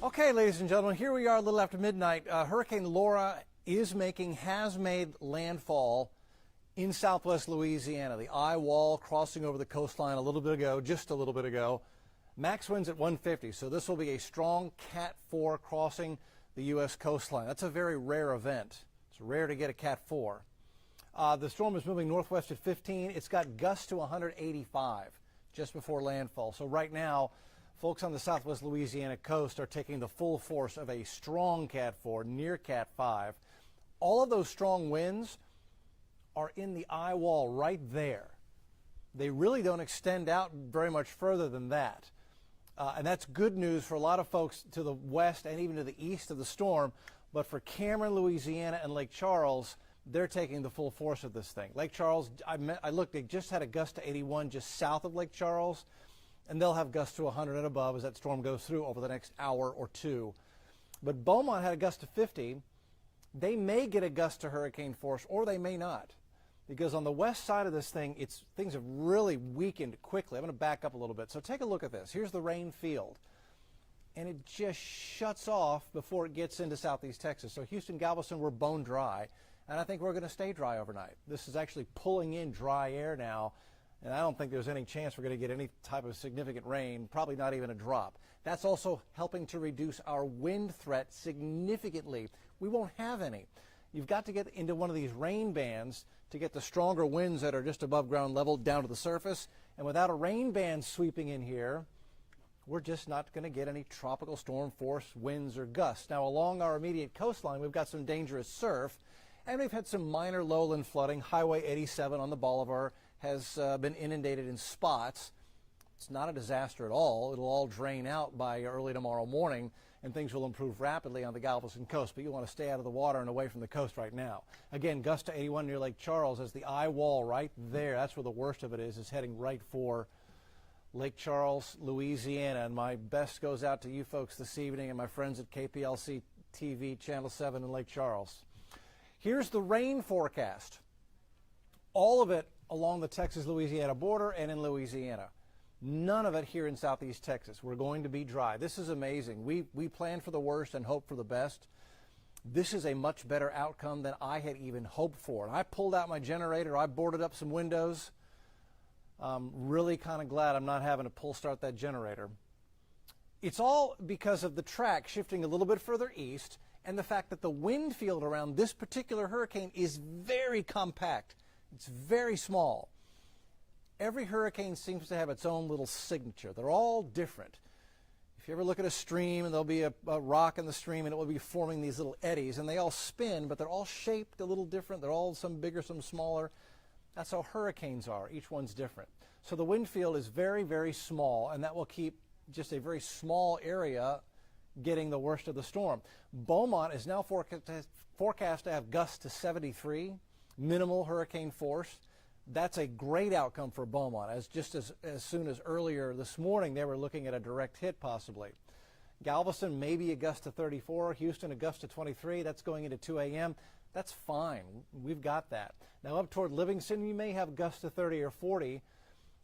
Okay, ladies and gentlemen, here we are a little after midnight. Hurricane Laura has made landfall in southwest Louisiana. The eye wall crossing over the coastline just a little bit ago. Max winds at 150, so this will be a strong Cat 4 crossing the U.S. coastline. That's a very rare event. It's rare to get a Cat 4. The storm is moving northwest at 15. It's got gusts to 185 just before landfall. So right now, folks on the southwest Louisiana coast are taking the full force of a strong Cat 4, near Cat 5. All of those strong winds are in the eye wall right there. They really don't extend out very much further than that. And that's good news for a lot of folks to the west and even to the east of the storm. But for Cameron, Louisiana, and Lake Charles, they're taking the full force of this thing. Lake Charles, I looked, they just had a gust to 81 just south of Lake Charles. And they'll have gusts to 100 and above as that storm goes through over the next hour or two. But Beaumont had a gust to 50. They may get a gust to hurricane force, or they may not. Because on the west side of this thing, things have really weakened quickly. I'm going to back up a little bit. So take a look at this. Here's the rain field. And it just shuts off before it gets into southeast Texas. So Houston, Galveston, we're bone dry. And I think we're going to stay dry overnight. This is actually pulling in dry air now. And I don't think there's any chance we're going to get any type of significant rain, probably not even a drop. That's also helping to reduce our wind threat significantly. We won't have any. You've got to get into one of these rain bands to get the stronger winds that are just above ground level down to the surface. And without a rain band sweeping in here, we're just not going to get any tropical storm force winds or gusts. Now, along our immediate coastline, we've got some dangerous surf, and we've had some minor lowland flooding. Highway 87 on the Bolivar has been inundated in spots. It's not a disaster at all. It'll all drain out by early tomorrow morning, and things will improve rapidly on the Galveston coast. But you want to stay out of the water and away from the coast right now. Again, gust to 81 near Lake Charles as the eye wall right there. That's where the worst of it is heading right for Lake Charles, Louisiana. And my best goes out to you folks this evening and my friends at KPLC TV, Channel 7 in Lake Charles. Here's the rain forecast. All of it along the Texas-Louisiana border and in Louisiana. None of it here in southeast Texas. We're going to be dry. This is amazing. We planned for the worst and hoped for the best. This is a much better outcome than I had even hoped for. And I pulled out my generator. I boarded up some windows. I'm really kind of glad I'm not having to pull start that generator. It's all because of the track shifting a little bit further east and the fact that the wind field around this particular hurricane is very compact. It's very small. Every hurricane seems to have its own little signature. They're all different. If you ever look at a stream and there'll be a rock in the stream and it will be forming these little eddies, and they all spin, but they're all shaped a little different. They're all some bigger, some smaller. That's how hurricanes are. Each one's different. So the wind field is very, very small, and that will keep just a very small area getting the worst of the storm. Beaumont is now forecast to have gusts to 73. Minimal hurricane force. That's a great outcome for Beaumont. As soon as earlier this morning, they were looking at a direct hit possibly. Galveston, maybe a gust to 34. Houston, a gust to 23. That's going into 2 a.m. That's fine. We've got that. Now up toward Livingston, you may have gusts to 30 or 40,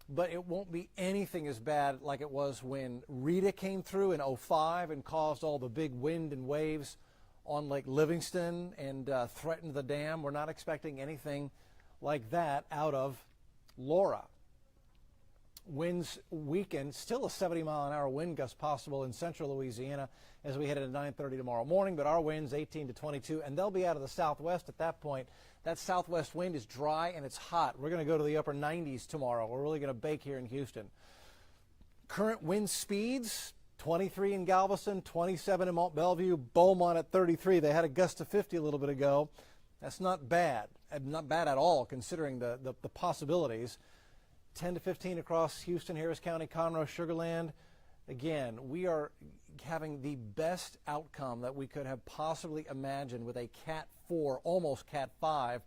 but it won't be anything as bad like it was when Rita came through in 05 and caused all the big wind and waves on Lake Livingston and threatened the dam. We're not expecting anything like that out of Laura. Winds weaken, still a 70-mile-an-hour wind gust possible in central Louisiana as we head into 9:30 tomorrow morning, but our winds 18 to 22, and they'll be out of the southwest at that point. That southwest wind is dry and it's hot. We're going to go to the upper 90s tomorrow. We're really going to bake here in Houston. Current wind speeds, 23 in Galveston, 27 in Mont Belvieu, Beaumont at 33. They had a gust to 50 a little bit ago. That's not bad. Not bad at all considering the possibilities. 10 to 15 across Houston, Harris County, Conroe, Sugar Land. Again, we are having the best outcome that we could have possibly imagined with a Cat 4, almost Cat 5,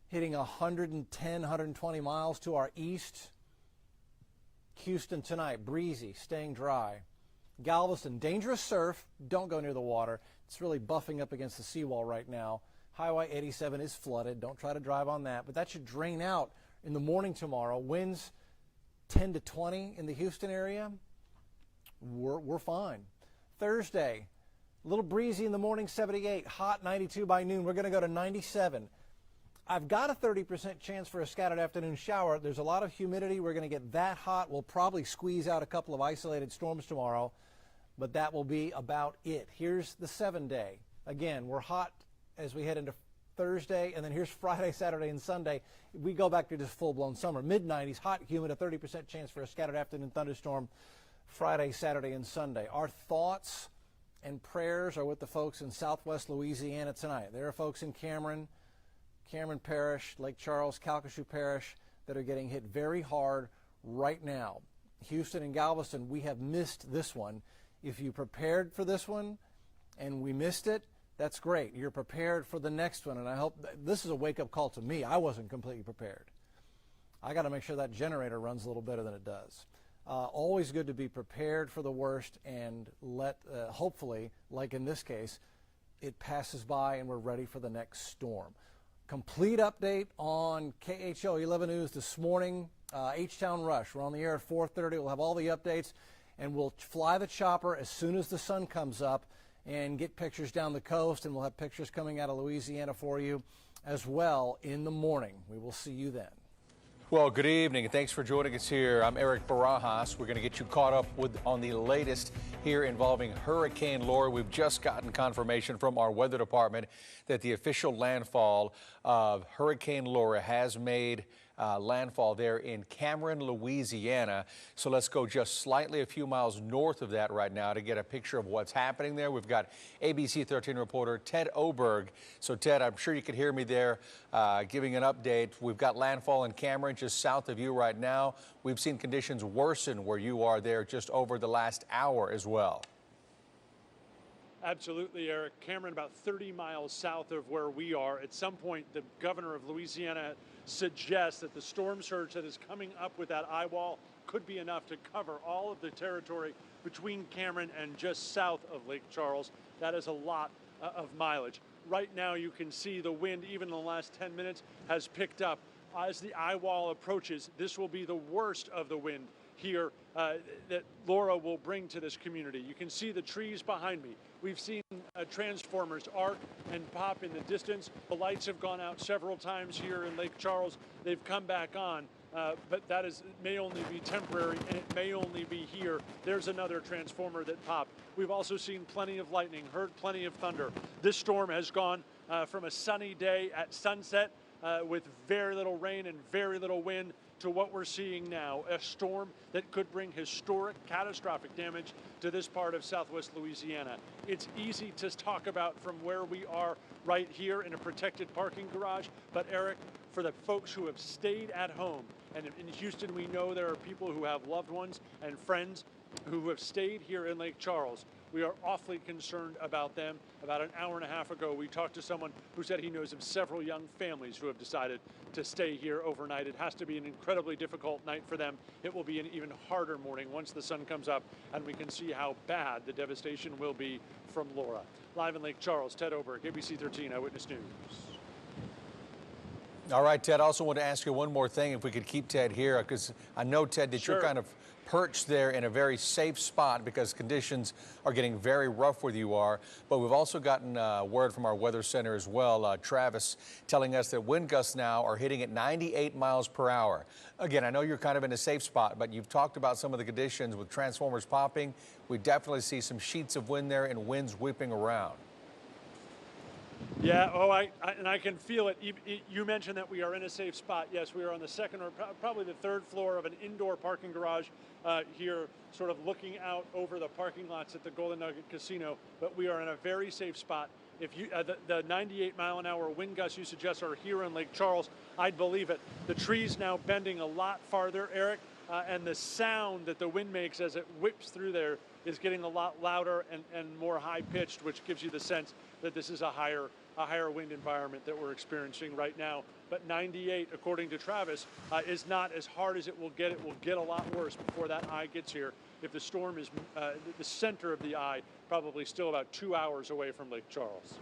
hitting 110, 120 miles to our east. Houston tonight, breezy, staying dry. Galveston, dangerous surf. Don't go near the water. It's really buffing up against the seawall right now. Highway 87 is flooded. Don't try to drive on that. But that should drain out in the morning tomorrow. Winds 10 to 20 in the Houston area. We're fine. Thursday, a little breezy in the morning, 78, hot 92 by noon. We're going to go to 97. I've got a 30% chance for a scattered afternoon shower. There's a lot of humidity. We're going to get that hot. We'll probably squeeze out a couple of isolated storms tomorrow, but that will be about it. Here's the 7-day. Again, we're hot as we head into Thursday, and then here's Friday, Saturday, and Sunday. We go back to just full-blown summer. Mid-90s, hot, humid, a 30% chance for a scattered afternoon thunderstorm Friday, Saturday, and Sunday. Our thoughts and prayers are with the folks in southwest Louisiana tonight. There are folks in Cameron Parish, Lake Charles, Calcasieu Parish that are getting hit very hard right now. Houston and Galveston, we have missed this one. If you prepared for this one and we missed it, that's great. You're prepared for the next one, and I hope this is a wake-up call to me. I wasn't completely prepared. I got to make sure that generator runs a little better than it does. Always good to be prepared for the worst and let, hopefully, like in this case, it passes by and we're ready for the next storm. Complete update on KHO 11 News this morning. H-Town Rush. We're on the air at 4:30. We'll have all the updates, and we'll fly the chopper as soon as the sun comes up and get pictures down the coast, and we'll have pictures coming out of Louisiana for you as well in the morning. We will see you then. Well, good evening, and thanks for joining us here. I'm Eric Barajas. We're going to get you caught up on the latest here involving Hurricane Laura. We've just gotten confirmation from our weather department that the official landfall of Hurricane Laura has made landfall there in Cameron, Louisiana. So let's go just slightly a few miles north of that right now to get a picture of what's happening there. We've got ABC 13 reporter Ted Oberg. So Ted, I'm sure you could hear me there giving an update. We've got landfall in Cameron just south of you right now. We've seen conditions worsen where you are there just over the last hour as well. Absolutely, Eric. Cameron, about 30 miles south of where we are. At some point, the governor of Louisiana suggests that the storm surge that is coming up with that eye wall could be enough to cover all of the territory between Cameron and just south of Lake Charles. That is a lot of mileage. Right now, you can see the wind, even in the last 10 minutes, has picked up. As the eye wall approaches, this will be the worst of the wind here that Laura will bring to this community. You can see the trees behind me. We've seen transformers arc and pop in the distance. The lights have gone out several times here in Lake Charles. They've come back on, but that may only be temporary, and it may only be here. There's another transformer that popped. We've also seen plenty of lightning, heard plenty of thunder. This storm has gone from a sunny day at sunset with very little rain and very little wind to what we're seeing now, a storm that could bring historic, catastrophic damage to this part of southwest Louisiana. It's easy to talk about from where we are right here in a protected parking garage, but Eric, for the folks who have stayed at home, and in Houston we know there are people who have loved ones and friends who have stayed here in Lake Charles. We are awfully concerned about them. About an hour and a half ago, we talked to someone who said he knows of several young families who have decided to stay here overnight. It has to be an incredibly difficult night for them. It will be an even harder morning once the sun comes up and we can see how bad the devastation will be from Laura. Live in Lake Charles, Ted Oberg, ABC 13 Eyewitness News. All right, Ted, I also want to ask you one more thing, if we could keep Ted here, because I know, Ted, that you're kind of perched there in a very safe spot because conditions are getting very rough where you are. But we've also gotten word from our weather center as well, Travis, telling us that wind gusts now are hitting at 98 miles per hour. Again, I know you're kind of in a safe spot, but you've talked about some of the conditions with transformers popping. We definitely see some sheets of wind there and winds whipping around. Yeah, and I can feel it. You mentioned that we are in a safe spot. Yes, we are on the second or probably the third floor of an indoor parking garage here, sort of looking out over the parking lots at the Golden Nugget Casino. But we are in a very safe spot. If you the 98 mile an hour wind gusts you suggest are here in Lake Charles, I'd believe it. The trees now bending a lot farther, Eric, and the sound that the wind makes as it whips through there is getting a lot louder and more high-pitched, which gives you the sense that this is a higher wind environment that we're experiencing right now. But 98, according to Travis, is not as hard as it will get. It will get a lot worse before that eye gets here. If the storm is the center of the eye, probably still about 2 hours away from Lake Charles.